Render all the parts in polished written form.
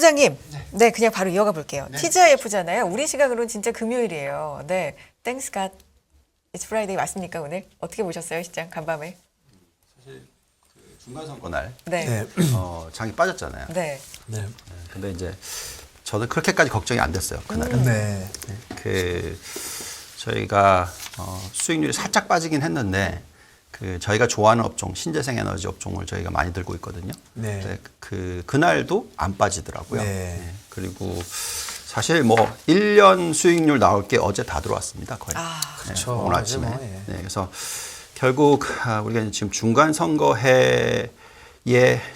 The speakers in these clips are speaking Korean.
부장님, 네, 그냥 바로 이어가 볼게요. 네. TGIF잖아요. 우리 시각으로는 진짜 금요일이에요. 네, Thanks God, It's Friday 맞습니까 오늘? 어떻게 보셨어요 시장 간밤에? 사실 그 중간 선거 날 네, 장이 빠졌잖아요. 네, 네. 근데 이제 저는 그렇게까지 걱정이 안 됐어요 그날은. 네. 그 저희가 수익률이 살짝 빠지긴 했는데 그 저희가 좋아하는 업종 신재생 에너지 업종을 저희가 많이 들고 있거든요. 네. 근데 그날도 안 빠지더라고요. 네. 그리고 사실 뭐 1년 수익률 나올 게 어제 다 들어왔습니다 거의. 그렇죠. 오늘 아침에. 어제 뭐, 예. 네, 그래서 결국 우리가 지금 중간 선거해에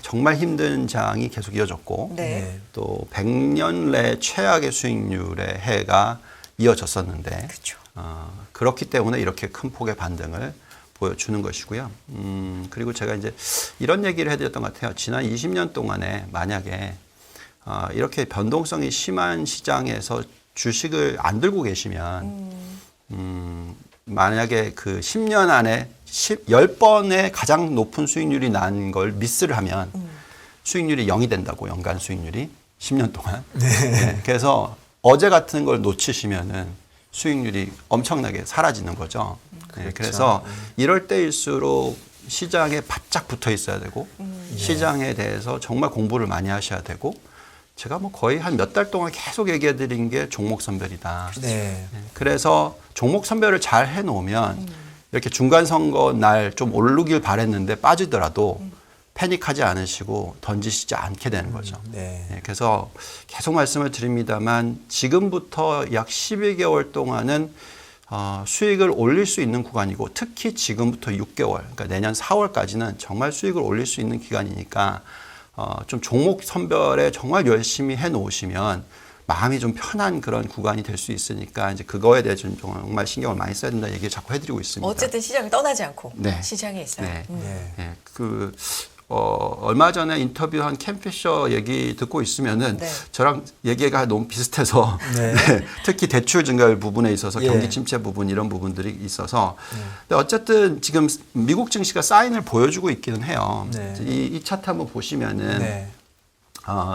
정말 힘든 장이 계속 이어졌고 네. 또 100년 내 최악의 수익률의 해가 이어졌었는데 그렇죠. 그렇기 때문에 이렇게 큰 폭의 반등을 보여주는 것이고요. 그리고 제가 이제 이런 얘기를 해드렸던 것 같아요. 지난 20년 동안에 만약에 이렇게 변동성이 심한 시장에서 주식을 안 들고 계시면 만약에 그 10년 안에 10번의 가장 높은 수익률이 난 걸 미스를 하면 수익률이 0이 된다고 연간 수익률이 10년 동안. 네, 그래서 어제 같은 걸 놓치시면은 수익률이 엄청나게 사라지는 거죠. 네, 그래서 이럴 때일수록 시장에 바짝 붙어 있어야 되고 시장에 대해서 정말 공부를 많이 하셔야 되고 제가 뭐 거의 한 몇 달 동안 계속 얘기해 드린 게 종목 선별이다. 네. 그래서 종목 선별을 잘 해놓으면 이렇게 중간 선거 날 좀 오르길 바랬는데 빠지더라도 패닉하지 않으시고 던지시지 않게 되는 거죠. 네. 네, 그래서 계속 말씀을 드립니다만 지금부터 약 12개월 동안은 수익을 올릴 수 있는 구간이고 특히 지금부터 6개월, 그러니까 내년 4월까지는 정말 수익을 올릴 수 있는 기간이니까 좀 종목 선별에 정말 열심히 해 놓으시면 마음이 좀 편한 그런 구간이 될 수 있으니까 이제 그거에 대해 좀 정말 신경을 많이 써야 된다 얘기를 자꾸 해드리고 있습니다. 어쨌든 시장을 떠나지 않고 네. 시장에 있어요. 네. 네. 네. 얼마 전에 인터뷰한 캠 피셔 얘기 듣고 있으면은 네. 저랑 얘기가 너무 비슷해서 네. 네. 특히 대출 증가율 부분에 있어서 예. 경기 침체 부분 이런 부분들이 있어서 근데 어쨌든 지금 미국 증시가 사인을 보여주고 있기는 해요. 네. 이 차트 한번 보시면은 네.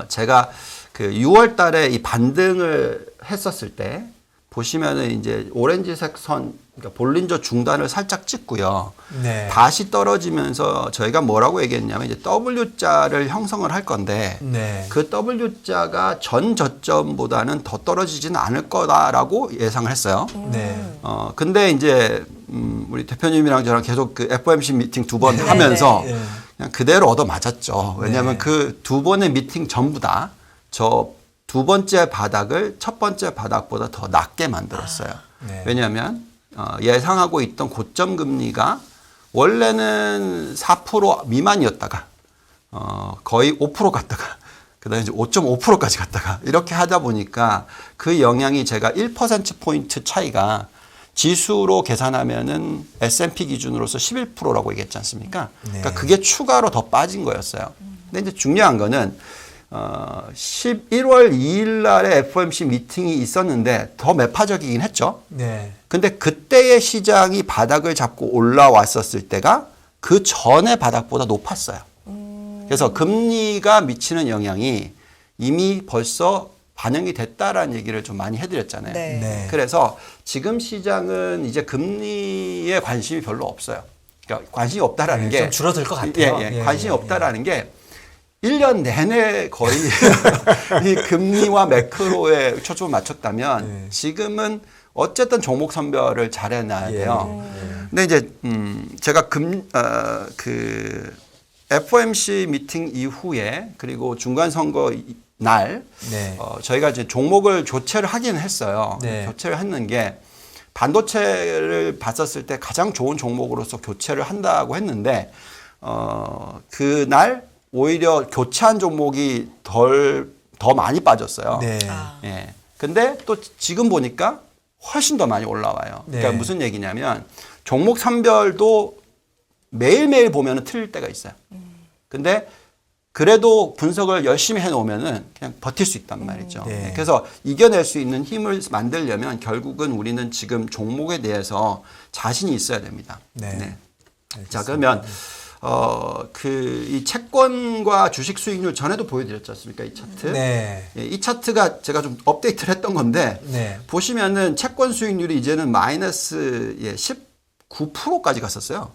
제가 그 6월 달에 이 반등을 했었을 때 보시면은 이제 오렌지색 선, 그러니까 볼린저 중단을 살짝 찍고요. 네. 다시 떨어지면서 저희가 뭐라고 얘기했냐면 이제 W자를 형성을 할 건데 네. 그 W자가 전 저점보다는 더 떨어지지는 않을 거다라고 예상을 했어요. 네. 근데 이제 우리 대표님이랑 저랑 계속 그 FOMC 미팅 두 번 네, 하면서 네. 그냥 그대로 얻어 맞았죠. 왜냐하면 네. 그 두 번의 미팅 전부 다 저 두 번째 바닥을 첫 번째 바닥보다 더 낮게 만들었어요. 네. 왜냐하면 예상하고 있던 고점 금리가 원래는 4% 미만이었다가 거의 5% 갔다가 그다음에 이제 5.5%까지 갔다가 이렇게 하다 보니까 그 영향이 제가 1%포인트 차이가 지수로 계산하면은 S&P 기준으로서 11%라고 얘기했지 않습니까? 네. 그러니까 그게 추가로 더 빠진 거였어요. 근데 이제 중요한 거는 11월 2일 날에 FOMC 미팅이 있었는데 더 매파적이긴 했죠. 네. 근데 그때의 시장이 바닥을 잡고 올라왔었을 때가 그 전의 바닥보다 높았어요. 그래서 금리가 미치는 영향이 이미 벌써 반영이 됐다라는 얘기를 좀 많이 해드렸잖아요. 네. 네. 그래서 지금 시장은 이제 금리에 관심이 별로 없어요. 그러니까 관심이 없다라는 네, 게 좀 줄어들 것 같아요. 관심이 없다라는 게 1년 내내 거의 이 금리와 매크로에 초점을 맞췄다면 네. 지금은 어쨌든 종목 선별을 잘 해놔야 돼요. 예. 근데 이제 제가 그 FOMC 미팅 이후에 그리고 중간 선거 날 네. 저희가 이제 종목을 교체를 하긴 했어요. 네. 교체를 했는 게 반도체를 봤었을 때 가장 좋은 종목으로서 교체를 한다고 했는데 그날 오히려 교체한 종목이 더 많이 빠졌어요. 네. 예. 근데 또 지금 보니까 훨씬 더 많이 올라와요. 그러니까 네. 무슨 얘기냐면 종목 선별도 매일매일 보면은 틀릴 때가 있어요. 근데 그래도 분석을 열심히 해놓으면은 그냥 버틸 수 있단 말이죠. 네. 그래서 이겨낼 수 있는 힘을 만들려면 결국은 우리는 지금 종목에 대해서 자신이 있어야 됩니다. 네. 자, 그러면 이 채권과 주식 수익률 전에도 보여드렸지 않습니까? 이 차트. 네. 예, 이 차트가 제가 좀 업데이트를 했던 건데 네. 보시면은 채권 수익률이 이제는 마이너스 19%까지 갔었어요.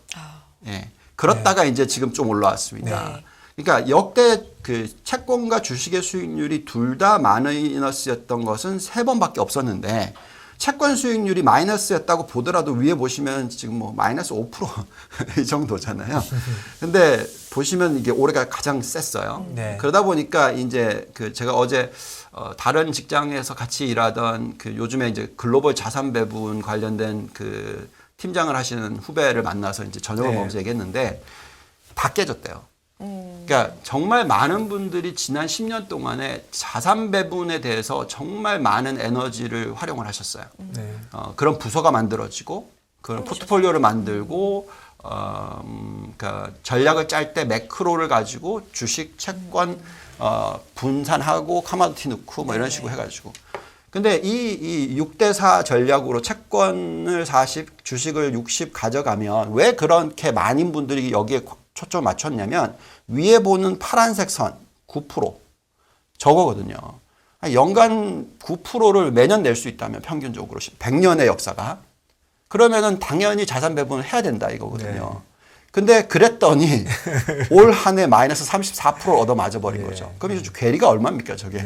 예. 그렇다가 이제 지금 좀 올라왔습니다. 네. 그러니까 역대 그 채권과 주식의 수익률이 둘 다 마이너스였던 것은 3번밖에 없었는데 채권 수익률이 마이너스였다고 보더라도 위에 보시면 지금 뭐 마이너스 5%이 정도잖아요. 근데 보시면 이게 올해가 가장 셌어요. 네. 그러다 보니까 이제 그 제가 어제 다른 직장에서 같이 일하던 그 요즘에 이제 글로벌 자산 배분 관련된 그 팀장을 하시는 후배를 만나서 이제 저녁을 네. 먹으면서 얘기했는데 다 깨졌대요. 그러니까 정말 많은 분들이 지난 10년 동안에 자산 배분에 대해서 정말 많은 에너지를 활용을 하셨어요. 네. 그런 부서가 만들어지고 그런 포트폴리오를 만들고 그러니까 전략을 짤 때 매크로를 가지고 주식, 채권 분산하고 카마디티 넣고 뭐 이런 식으로 해가지고. 근데 이 6대4 전략으로 채권을 40, 주식을 60 가져가면 왜 그렇게 많은 분들이 여기에 초점을 맞췄냐면 위에 보는 파란색 선 9% 저거거든요. 연간 9%를 매년 낼 수 있다면 평균적으로 100년의 역사가 그러면은 당연히 자산 배분을 해야 된다 이거거든요. 근데 그랬더니 올 한 해 마이너스 34%를 얻어 맞아 버린 거죠. 그럼 이제 괴리가 얼마입니까 저게.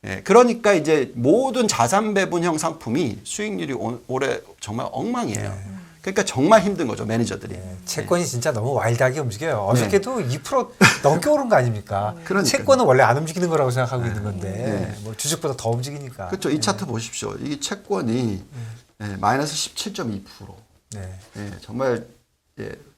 예, 그러니까 이제 모든 자산 배분형 상품이 수익률이 올해 정말 엉망이에요. 그러니까 정말 힘든 거죠 매니저들이. 채권이 진짜 너무 와일드하게 움직여요. 어저께도 2% 넘게 오른 거 아닙니까? 그러니까요. 채권은 원래 안 움직이는 거라고 생각하고 있는 건데 뭐 주식보다 더 움직이니까. 그렇죠. 이 차트 보십시오. 이 채권이 마이너스 17.2%. 네. 예, 정말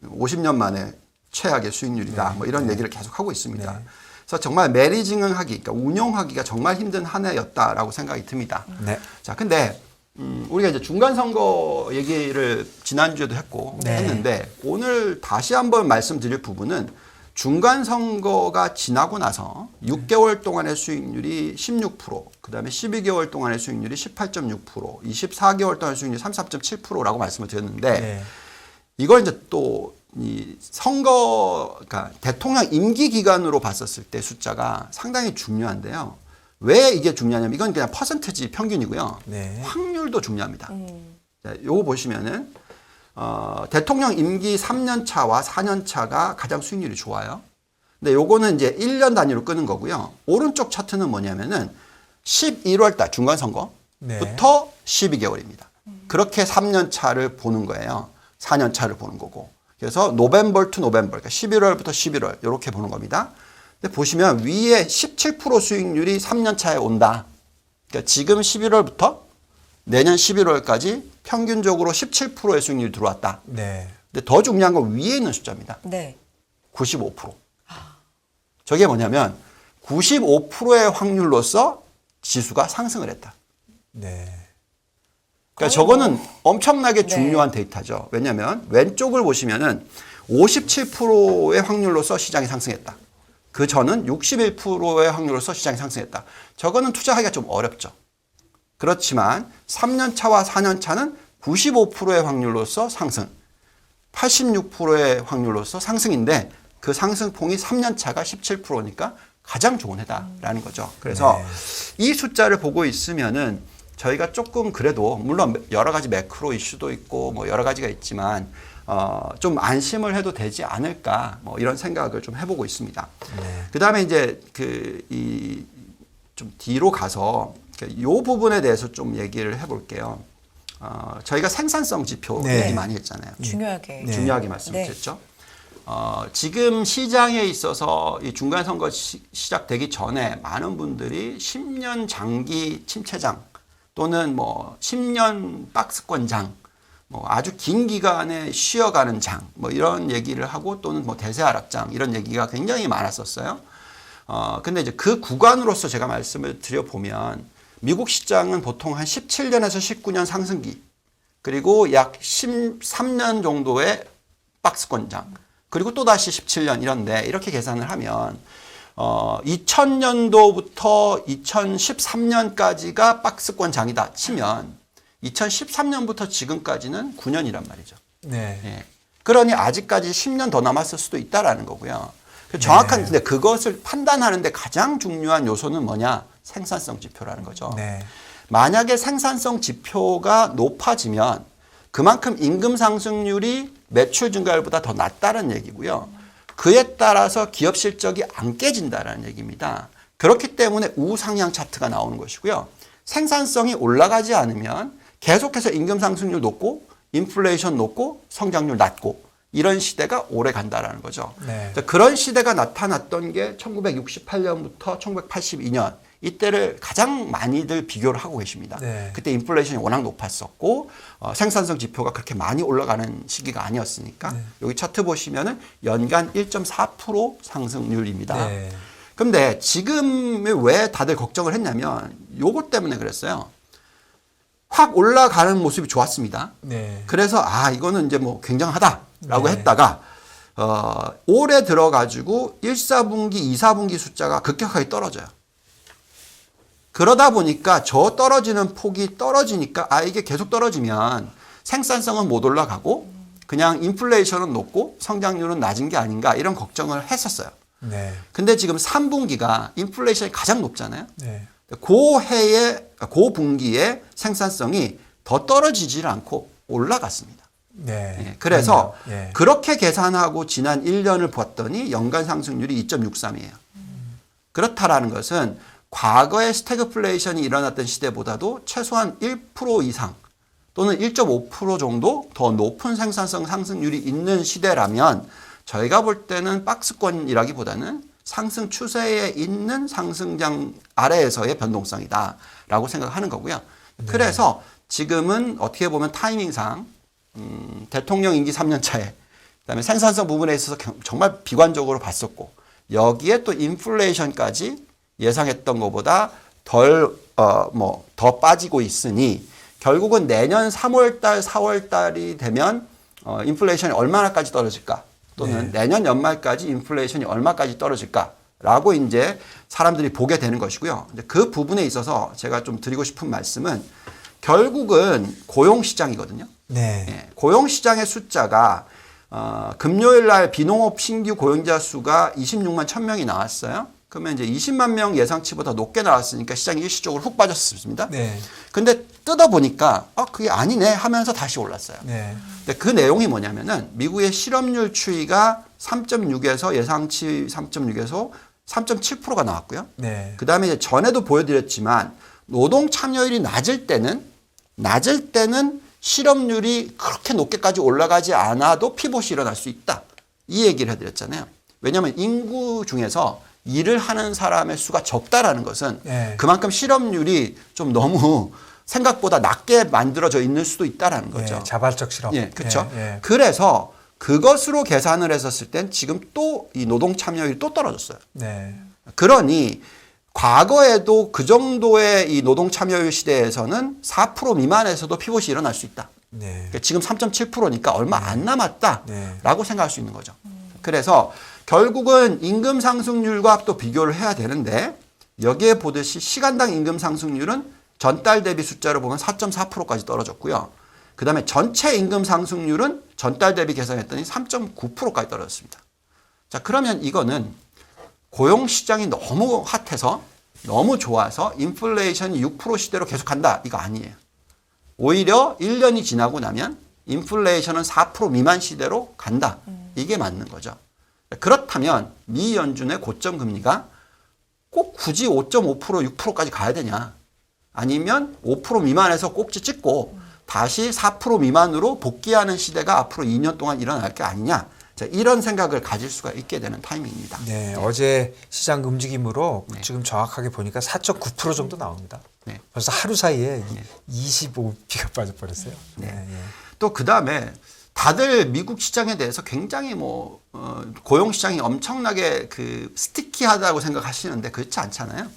50년 만에 최악의 수익률이다. 뭐 이런 얘기를 계속 하고 있습니다. 그래서 정말 매니징을 하기, 그러니까 운용하기가 정말 힘든 한 해였다라고 생각이 듭니다. 네. 자, 근데 우리가 이제 중간 선거 얘기를 지난주에도 했고 했는데 오늘 다시 한번 말씀드릴 부분은 중간 선거가 지나고 나서 6개월 동안의 수익률이 16%, 그다음에 12개월 동안의 수익률이 18.6%, 24개월 동안의 수익률이 33.7%라고 말씀을 드렸는데 이걸 이제 또 이 선거, 그러니까 대통령 임기 기간으로 봤었을 때 숫자가 상당히 중요한데요. 왜 이게 중요하냐면 이건 그냥 퍼센트지 평균이고요. 확률도 중요합니다. 자, 요거 보시면은 대통령 임기 3년 차와 4년 차가 가장 수익률이 좋아요. 근데 요거는 이제 1년 단위로 끄는 거고요. 오른쪽 차트는 뭐냐면은 11월 달 중간 선거부터 12개월입니다. 그렇게 3년 차를 보는 거예요. 4년 차를 보는 거고. 그래서 노벰버 투 노벰버, 그러니까 11월부터 11월 이렇게 보는 겁니다. 근데 보시면 위에 17% 수익률이 3년 차에 온다. 그러니까 지금 11월부터 내년 11월까지 평균적으로 17%의 수익률이 들어왔다. 근데 더 중요한 건 위에 있는 숫자입니다. 95%. 저게 뭐냐면 95%의 확률로서 지수가 상승을 했다. 그러니까 저거는 엄청나게 중요한 데이터죠. 왜냐하면 왼쪽을 보시면은 57%의 확률로서 시장이 상승했다. 그 전은 61%의 확률로서 시장이 상승했다. 저거는 투자하기가 좀 어렵죠. 그렇지만 3년 차와 4년 차는 95%의 확률로서 상승, 86%의 확률로서 상승인데 그 상승폭이 3년 차가 17%니까 가장 좋은 해다라는 거죠. 그래서 이 숫자를 보고 있으면은 저희가 조금 그래도 물론 여러 가지 매크로 이슈도 있고 뭐 여러 가지가 있지만 좀 안심을 해도 되지 않을까 뭐 이런 생각을 좀 해보고 있습니다. 그 다음에 이제 좀 뒤로 가서 이 부분에 대해서 좀 얘기를 해볼게요. 저희가 생산성 지표 얘기 많이 했잖아요. 중요하게 말씀드렸죠. 지금 시장에 있어서 이 중간 선거 시작되기 전에 많은 분들이 10년 장기 침체장 또는 뭐 10년 박스권장, 뭐 아주 긴 기간에 쉬어가는 장, 뭐 이런 얘기를 하고 또는 뭐 대세 하락장 이런 얘기가 굉장히 많았었어요. 근데 이제 그 구간으로서 제가 말씀을 드려보면 미국 시장은 보통 한 17년에서 19년 상승기, 그리고 약 13년 정도의 박스권장, 그리고 또 다시 17년 이런데 이렇게 계산을 하면 2000년도부터 2013년까지가 박스권 장이다 치면 2013년부터 지금까지는 9년이란 말이죠. 그러니 아직까지 10년 더 남았을 수도 있다라는 거고요. 정확한 근데 그것을 판단하는데 가장 중요한 요소는 뭐냐? 생산성 지표라는 거죠. 네. 만약에 생산성 지표가 높아지면 그만큼 임금 상승률이 매출 증가율보다 더 낮다는 얘기고요. 그에 따라서 기업 실적이 안 깨진다라는 얘기입니다. 그렇기 때문에 우상향 차트가 나오는 것이고요. 생산성이 올라가지 않으면 계속해서 임금 상승률 높고 인플레이션 높고 성장률 낮고 이런 시대가 오래 간다라는 거죠. 네. 그런 시대가 나타났던 게 1968년부터 1982년 이때를 가장 많이들 비교를 하고 계십니다. 네. 그때 인플레이션이 워낙 높았었고 생산성 지표가 그렇게 많이 올라가는 시기가 아니었으니까 네. 여기 차트 보시면은 연간 1.4% 상승률입니다. 네. 근데 지금 왜 다들 걱정을 했냐면 요것 때문에 그랬어요. 확 올라가는 모습이 좋았습니다. 네. 그래서 이거는 이제 뭐 굉장하다라고 네. 했다가 올해 들어가지고 1, 4분기, 2, 4분기 숫자가 급격하게 떨어져요. 그러다 보니까 저 떨어지는 폭이 떨어지니까 이게 계속 떨어지면 생산성은 못 올라가고 그냥 인플레이션은 높고 성장률은 낮은 게 아닌가 이런 걱정을 했었어요. 네. 근데 지금 3분기가 인플레이션이 가장 높잖아요. 네. 그 분기에 생산성이 더 떨어지질 않고 올라갔습니다. 네. 예, 그래서 예. 그렇게 계산하고 지난 1년을 봤더니 연간 상승률이 2.63이에요. 그렇다라는 것은 과거에 스태그플레이션이 일어났던 시대보다도 최소한 1% 이상 또는 1.5% 정도 더 높은 생산성 상승률이 있는 시대라면 저희가 볼 때는 박스권이라기보다는 상승 추세에 있는 상승장 아래에서의 변동성이다라고 생각하는 거고요. 그래서 지금은 어떻게 보면 타이밍상 대통령 임기 3년 차에 그다음에 생산성 부분에 있어서 정말 비관적으로 봤었고 여기에 또 인플레이션까지 예상했던 것보다 더 빠지고 있으니 결국은 내년 3월달, 4월달이 되면 인플레이션이 얼마나까지 떨어질까? 또는 내년 연말까지 인플레이션이 얼마까지 떨어질까라고 이제 사람들이 보게 되는 것이고요. 그 부분에 있어서 제가 좀 드리고 싶은 말씀은 결국은 고용시장이거든요. 네. 예, 고용시장의 숫자가 금요일 날 비농업 신규 고용자 수가 26만 1,000명이 나왔어요. 그러면 이제 20만 명 예상치보다 높게 나왔으니까 시장이 일시적으로 훅 빠졌습니다. 네. 근데 뜯어보니까 그게 아니네 하면서 다시 올랐어요. 네. 근데 그 내용이 뭐냐면은 미국의 실업률 추이가 3.6에서 예상치 3.6에서 3.7%가 나왔고요. 네. 그 다음에 이제 전에도 보여드렸지만 노동 참여율이 낮을 때는 실업률이 그렇게 높게까지 올라가지 않아도 피봇이 일어날 수 있다. 이 얘기를 해드렸잖아요. 왜냐하면 인구 중에서 일을 하는 사람의 수가 적다라는 것은 네. 그만큼 실업률이 좀 너무 생각보다 낮게 만들어져 있는 수도 있다라는 거죠. 예, 자발적 실업. 예, 그렇죠. 예, 예. 그래서 그것으로 계산을 했었을 땐 지금 또 이 노동 참여율이 또 떨어졌어요. 네. 그러니 과거에도 그 정도의 이 노동 참여율 시대에서는 4% 미만에서도 피봇이 일어날 수 있다. 네. 그러니까 지금 3.7%니까 얼마 안 남았다라고 네. 생각할 수 있는 거죠. 그래서 결국은 임금 상승률과 또 비교를 해야 되는데 여기에 보듯이 시간당 임금 상승률은 전달 대비 숫자로 보면 4.4%까지 떨어졌고요. 그 다음에 전체 임금 상승률은 전달 대비 계산했더니 3.9%까지 떨어졌습니다. 자, 그러면 이거는 고용시장이 너무 핫해서 너무 좋아서 인플레이션이 6% 시대로 계속 간다. 이거 아니에요. 오히려 1년이 지나고 나면 인플레이션은 4% 미만 시대로 간다. 이게 맞는 거죠. 그렇다면 미 연준의 고점 금리가 꼭 굳이 5.5%, 6%까지 가야 되냐? 아니면 5% 미만에서 꼭지 찍고 다시 4% 미만으로 복귀하는 시대가 앞으로 2년 동안 일어날 게 아니냐? 자, 이런 생각을 가질 수가 있게 되는 타이밍입니다. 네, 어제 시장 움직임으로 지금 정확하게 보니까 4.9% 정도 나옵니다. 네. 벌써 하루 사이에 25비가 빠져버렸어요. 네. 네. 또 그 다음에 다들 미국 시장에 대해서 굉장히 고용 시장이 엄청나게 스티키하다고 생각하시는데 그렇지 않잖아요.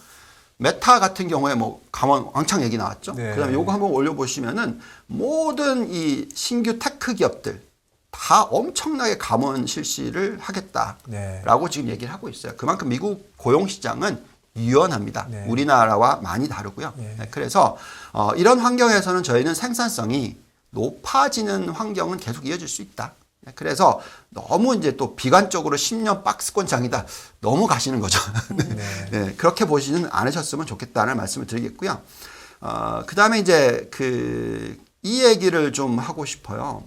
메타 같은 경우에 감원 왕창 얘기 나왔죠. 네. 그다음에 요거 한번 올려보시면은 모든 이 신규 테크 기업들 다 엄청나게 감원 실시를 하겠다라고 네. 지금 얘기를 하고 있어요. 그만큼 미국 고용 시장은 유연합니다. 네. 우리나라와 많이 다르고요. 네. 그래서 이런 환경에서는 저희는 생산성이 높아지는 환경은 계속 이어질 수 있다. 그래서 너무 이제 또 비관적으로 10년 박스권 장이다. 너무 가시는 거죠. 네, 그렇게 보시는 않으셨으면 좋겠다는 말씀을 드리겠고요. 그 다음에 이제 이 얘기를 좀 하고 싶어요.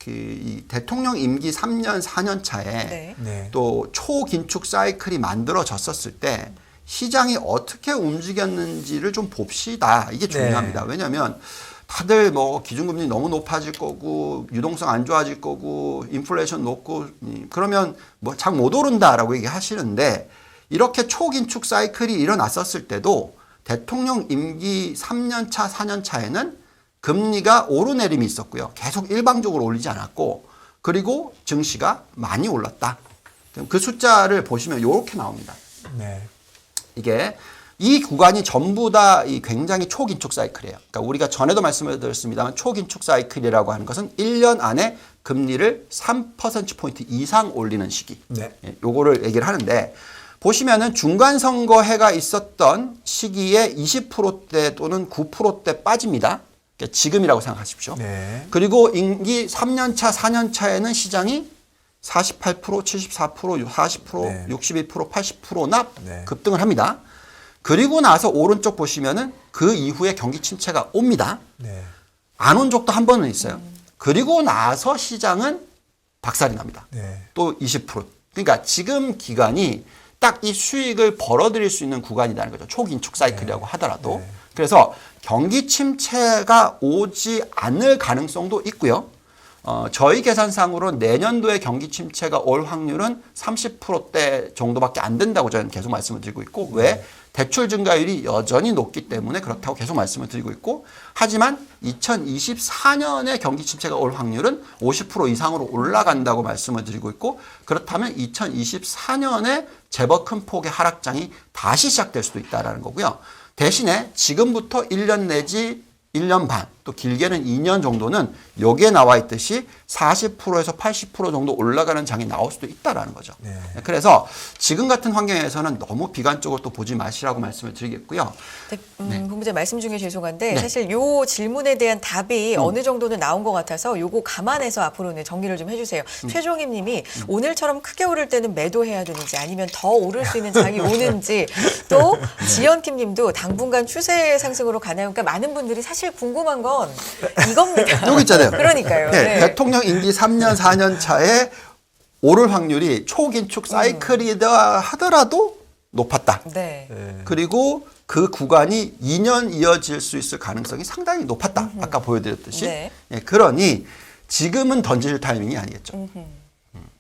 이 대통령 임기 3년, 4년 차에 네. 또 초긴축 사이클이 만들어졌었을 때 시장이 어떻게 움직였는지를 좀 봅시다. 이게 중요합니다. 왜냐하면 다들 뭐 기준금리 너무 높아질 거고 유동성 안 좋아질 거고 인플레이션 높고 그러면 뭐 장 못 오른다라고 얘기하시는데 이렇게 초긴축 사이클이 일어났었을 때도 대통령 임기 3년 차, 4년 차에는 금리가 오르내림이 있었고요. 계속 일방적으로 올리지 않았고 그리고 증시가 많이 올랐다. 그 숫자를 보시면 이렇게 나옵니다. 네. 이게 이 구간이 전부 다 이 굉장히 초긴축 사이클이에요. 그러니까 우리가 전에도 말씀을 드렸습니다만 초긴축 사이클이라고 하는 것은 1년 안에 금리를 3%포인트 이상 올리는 시기. 네. 요거를 얘기를 하는데 보시면은 중간선거해가 있었던 시기에 20%대 또는 9%대 빠집니다. 그러니까 지금이라고 생각하십시오. 네. 그리고 임기 3년차, 4년차에는 시장이 48%, 74%, 40%, 네. 62%, 80%나 네. 급등을 합니다. 그리고 나서 오른쪽 보시면은 그 이후에 경기 침체가 옵니다. 네. 안 온 적도 한 번은 있어요. 그리고 나서 시장은 박살이 납니다. 네. 또 20%. 그러니까 지금 기간이 딱 이 수익을 벌어들일 수 있는 구간이라는 거죠. 초긴축 사이클이라고 하더라도. 네. 그래서 경기 침체가 오지 않을 가능성도 있고요. 저희 계산상으로 내년도에 경기 침체가 올 확률은 30%대 정도밖에 안 된다고 저는 계속 말씀을 드리고 있고 왜? 대출 증가율이 여전히 높기 때문에 그렇다고 계속 말씀을 드리고 있고 하지만 2024년에 경기 침체가 올 확률은 50% 이상으로 올라간다고 말씀을 드리고 있고 그렇다면 2024년에 제법 큰 폭의 하락장이 다시 시작될 수도 있다는 거고요. 대신에 지금부터 1년 내지 1년 반, 또 길게는 2년 정도는 여기에 나와 있듯이 40%에서 80% 정도 올라가는 장이 나올 수도 있다라는 거죠. 네. 그래서 지금 같은 환경에서는 너무 비관적으로 또 보지 마시라고 말씀을 드리겠고요. 본부장 말씀 중에 죄송한데 네. 사실 요 질문에 대한 답이 어느 정도는 나온 것 같아서 요거 감안해서 앞으로는 정리를 좀 해주세요. 최종임 님이 오늘처럼 크게 오를 때는 매도해야 되는지 아니면 더 오를 수 있는 장이 오는지 또 지연킴 님도 당분간 추세 상승으로 가나요? 그러니까 많은 분들이 사실 궁금한 건 이겁니다. 여기 있잖아요. 그러니까요. 네, 네. 대통령 임기 3년, 4년 차에 오를 확률이 초긴축 사이클이다 하더라도 높았다. 네. 네. 그리고 그 구간이 2년 이어질 수 있을 가능성이 상당히 높았다. 아까 보여드렸듯이. 네. 예, 그러니 지금은 던질 타이밍이 아니겠죠.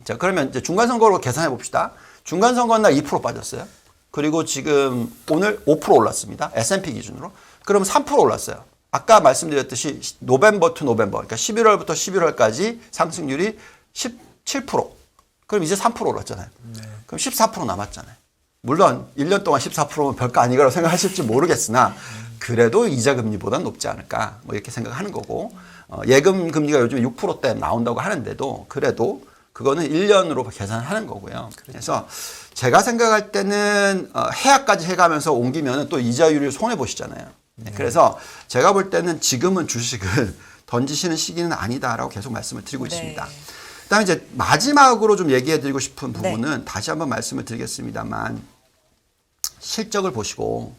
자, 그러면 이제 중간선거로 계산해 봅시다. 중간선거 날 2% 빠졌어요. 그리고 지금 오늘 5% 올랐습니다. S&P 기준으로. 그럼 3% 올랐어요. 아까 말씀드렸듯이 노벰버 투 노벰버, 그러니까 11월부터 11월까지 상승률이 17%. 그럼 이제 3% 올랐잖아요. 그럼 14% 남았잖아요. 물론 1년 동안 14%면 별거 아니라고 생각하실지 모르겠으나 그래도 이자 금리보다는 높지 않을까 뭐 이렇게 생각하는 거고 예금 금리가 요즘 6%대 나온다고 하는데도 그래도 그거는 1년으로 계산하는 거고요. 그래서 제가 생각할 때는 해약까지 해가면서 옮기면 또 이자율을 손해 보시잖아요. 그래서 제가 볼 때는 지금은 주식을 던지시는 시기는 아니다라고 계속 말씀을 드리고 있습니다. 그다음에 이제 마지막으로 좀 얘기해드리고 싶은 부분은 다시 한번 말씀을 드리겠습니다만 실적을 보시고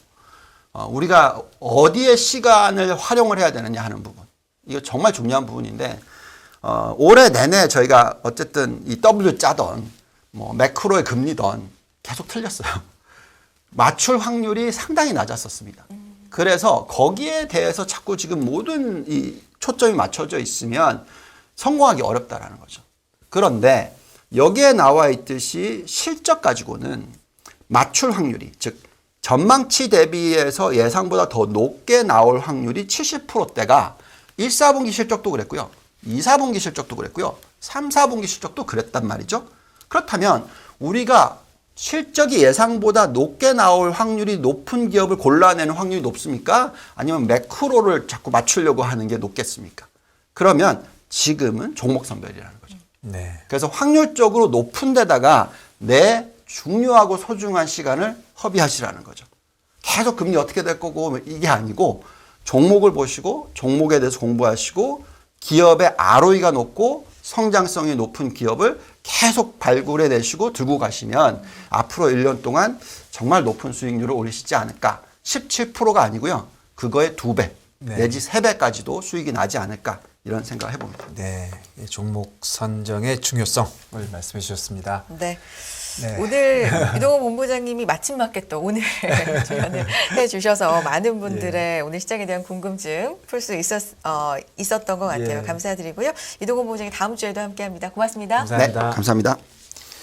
우리가 어디에 시간을 활용을 해야 되느냐 하는 부분. 이거 정말 중요한 부분인데 올해 내내 저희가 어쨌든 이 W 짜던 뭐 매크로의 금리던 계속 틀렸어요. 맞출 확률이 상당히 낮았었습니다. 그래서 거기에 대해서 자꾸 지금 모든 이 초점이 맞춰져 있으면 성공하기 어렵다라는 거죠. 그런데 여기에 나와 있듯이 실적 가지고는 맞출 확률이 즉 전망치 대비해서 예상보다 더 높게 나올 확률이 70%대가 1, 4분기 실적도 그랬고요. 2, 4분기 실적도 그랬고요. 3, 4분기 실적도 그랬단 말이죠. 그렇다면 우리가 실적이 예상보다 높게 나올 확률이 높은 기업을 골라내는 확률이 높습니까? 아니면 매크로를 자꾸 맞추려고 하는 게 높겠습니까? 그러면 지금은 종목 선별이라는 거죠. 네. 그래서 확률적으로 높은 데다가 내 중요하고 소중한 시간을 허비하시라는 거죠. 계속 금리 어떻게 될 거고 이게 아니고 종목을 보시고 종목에 대해서 공부하시고 기업의 ROE가 높고 성장성이 높은 기업을 계속 발굴해 내시고 들고 가시면 앞으로 1년 동안 정말 높은 수익률을 올리시지 않을까. 17%가 아니고요. 그거의 2배 네. 내지 3배까지도 수익이 나지 않을까. 이런 생각을 해봅니다. 네, 이 종목 선정의 중요성을 말씀해 주셨습니다. 네. 네. 오늘 이동호 본부장님이 마침 맞게 또 오늘 출연을 해주셔서 많은 분들의 오늘 시장에 대한 궁금증 풀 수 있었던 것 같아요. 예. 감사드리고요. 이동호 본부장님 다음 주에도 함께합니다. 고맙습니다. 감사합니다. 네, 감사합니다.